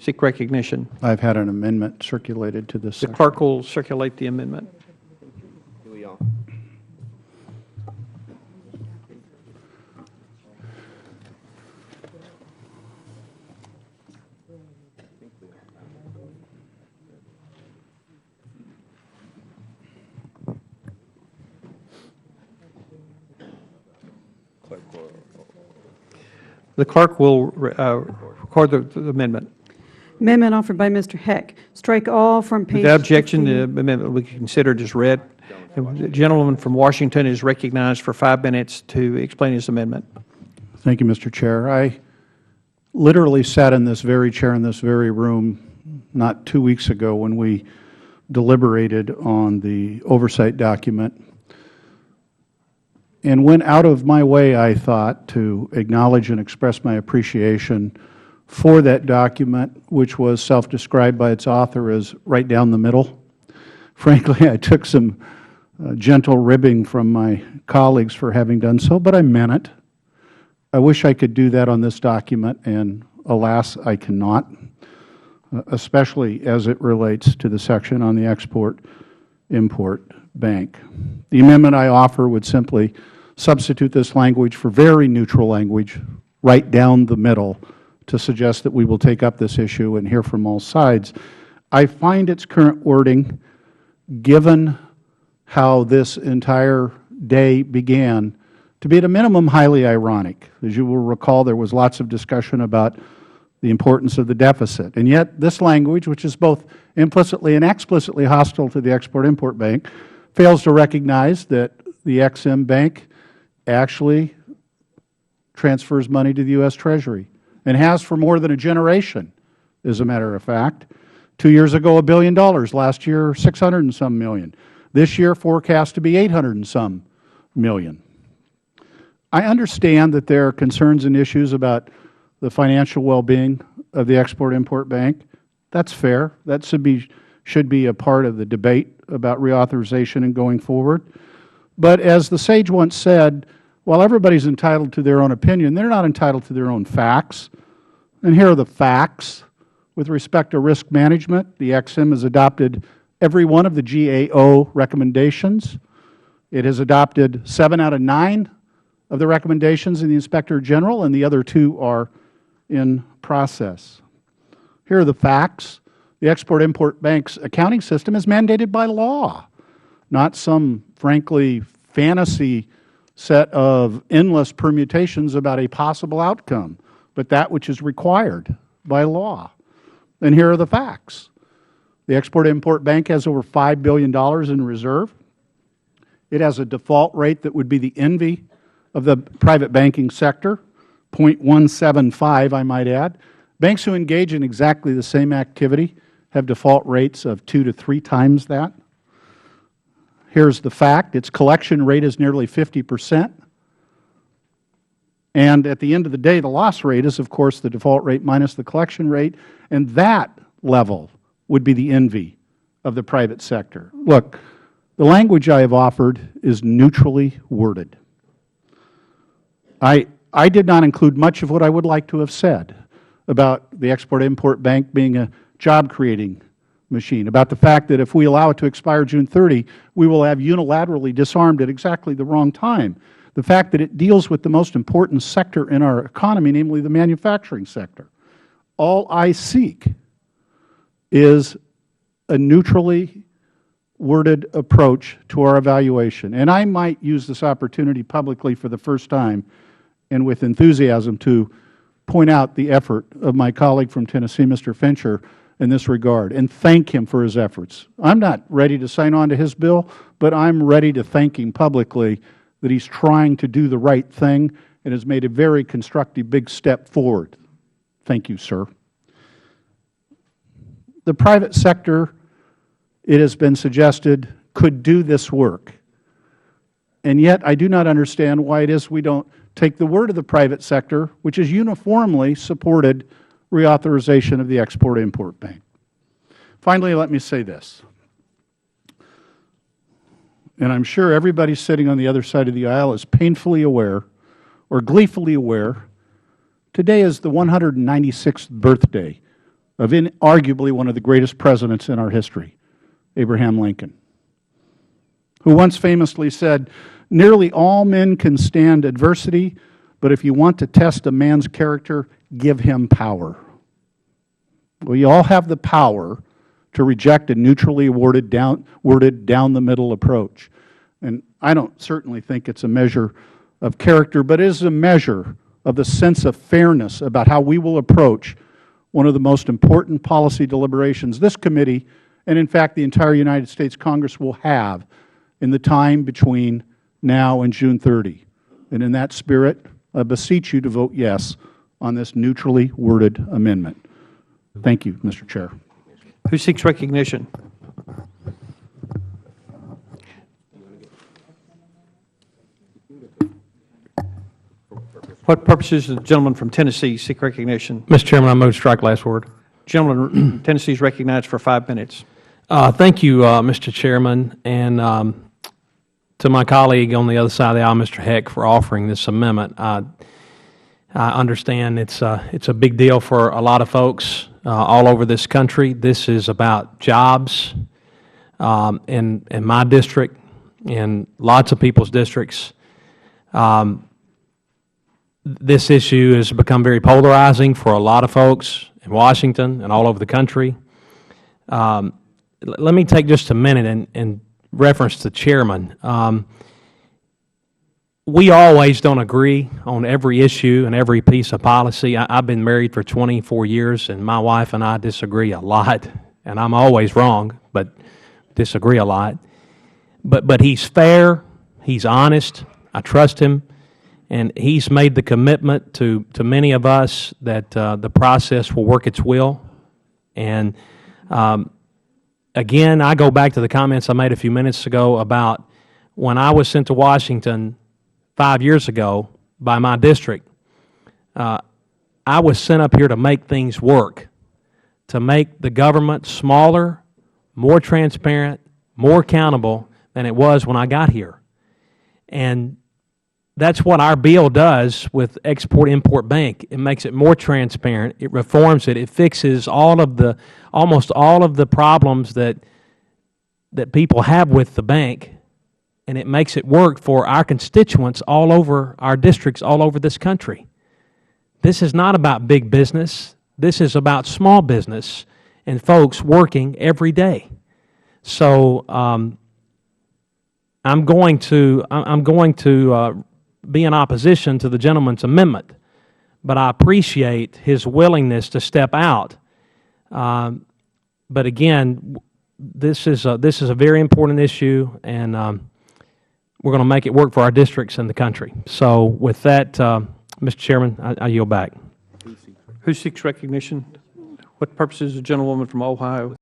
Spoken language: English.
Seek recognition. I've had an amendment circulated to this The section. clerk will circulate the amendment. The clerk will record the amendment. Amendment offered by Mr. Heck. Strike all from page Without objection, 15. the amendment will be considered as read. The gentleman from Washington is recognized for 5 minutes to explain his amendment. Thank you, Mr. Chair. I literally sat in this very chair in this very room not 2 weeks ago when we deliberated on the oversight document and went out of my way, I thought, to acknowledge and express my appreciation for that document, which was self-described by its author as right down the middle. Frankly, I took some gentle ribbing from my colleagues for having done so, but I meant it. I wish I could do that on this document, and alas, I cannot, especially as it relates to the section on the Export-Import Bank. The amendment I offer would simply substitute this language for very neutral language right down the middle to suggest that we will take up this issue and hear from all sides. I find its current wording, given how this entire day began, to be at a minimum highly ironic. As you will recall, there was lots of discussion about the importance of the deficit. And yet this language, which is both implicitly and explicitly hostile to the Export-Import Bank, fails to recognize that the Ex-Im Bank actually transfers money to the U.S. Treasury and has for more than a generation, as a matter of fact. 2 years ago, $1 billion. Last year, 600 and some million. This year, forecast to be 800 and some million. I understand that there are concerns and issues about the financial well-being of the Export-Import Bank. That's fair. That should be a part of the debate about reauthorization and going forward. But as the sage once said, while everybody is entitled to their own opinion, they're not entitled to their own facts. And here are the facts. With respect to risk management, the Ex-Im has adopted every one of the GAO recommendations. It has adopted 7 out of 9 of the recommendations of the Inspector General, and the other 2 are in process. Here are the facts. The Export-Import Bank's accounting system is mandated by law, not some, frankly, fantasy set of endless permutations about a possible outcome, but that which is required by law. And here are the facts. The Export-Import Bank has over $5 billion in reserve. It has a default rate that would be the envy of the private banking sector, 0.175, I might add. Banks who engage in exactly the same activity have default rates of 2 to 3 times that. Here's the fact. Its collection rate is nearly 50%. And at the end of the day, the loss rate is, of course, the default rate minus the collection rate, and that level would be the envy of the private sector. Look, the language I have offered is neutrally worded. I did not include much of what I would like to have said about the Export-Import Bank being a job-creating machine, about the fact that if we allow it to expire June 30, we will have unilaterally disarmed at exactly the wrong time, the fact that it deals with the most important sector in our economy, namely the manufacturing sector. All I seek is a neutrally worded approach to our evaluation. And I might use this opportunity publicly for the first time and with enthusiasm to point out the effort of my colleague from Tennessee, Mr. Fincher, in this regard, and thank him for his efforts. I'm not ready to sign on to his bill, but I'm ready to thank him publicly that he's trying to do the right thing and has made a very constructive big step forward. Thank you, sir. The private sector, it has been suggested, could do this work. And yet I do not understand why it is we don't take the word of the private sector, which has uniformly supported reauthorization of the Export-Import Bank. Finally, let me say this, and I'm sure everybody sitting on the other side of the aisle is painfully aware or gleefully aware, today is the 196th birthday of arguably one of the greatest presidents in our history, Abraham Lincoln, who once famously said, "Nearly all men can stand adversity, but if you want to test a man's character, give him power." We all have the power to reject a neutrally worded down the middle approach. And I don't certainly think it's a measure of character, but it is a measure of the sense of fairness about how we will approach one of the most important policy deliberations this committee, and in fact the entire United States Congress, will have in the time between now and June 30. And in that spirit, I beseech you to vote yes on this neutrally worded amendment. Thank you, Mr. Chair. Who seeks recognition? What purposes does the gentleman from Tennessee seek recognition? Mr. Chairman, I move to strike last word. Gentleman from Tennessee is recognized for 5 minutes. Thank you, Mr. Chairman, and to my colleague on the other side of the aisle, Mr. Heck, for offering this amendment. I understand it's a big deal for a lot of folks all over this country. This is about jobs in my district, in lots of people's districts. This issue has become very polarizing for a lot of folks in Washington and all over the country. Let me take just a minute and reference the chairman. We always don't agree on every issue and every piece of policy. I've been married for 24 years, and my wife and I disagree a lot, and I'm always wrong, but disagree a lot. But he's fair, he's honest, I trust him, and he's made the commitment to many of us that the process will work its will. And again, I go back to the comments I made a few minutes ago about when I was sent to Washington 5 years ago by my district. I was sent up here to make things work, to make the government smaller, more transparent, more accountable than it was when I got here. And that's what our bill does with Export-Import Bank. It makes it more transparent. It reforms it. It fixes almost all of the problems that people have with the bank, and it makes it work for our constituents all over our districts, all over this country. This is not about big business. This is about small business and folks working every day. So I'm going to be in opposition to the gentleman's amendment, but I appreciate his willingness to step out. But again, this is a very important issue, and we're going to make it work for our districts and the country. So with that, Mr. Chairman, I yield back. Who seeks recognition? What purposes does the gentlewoman from Ohio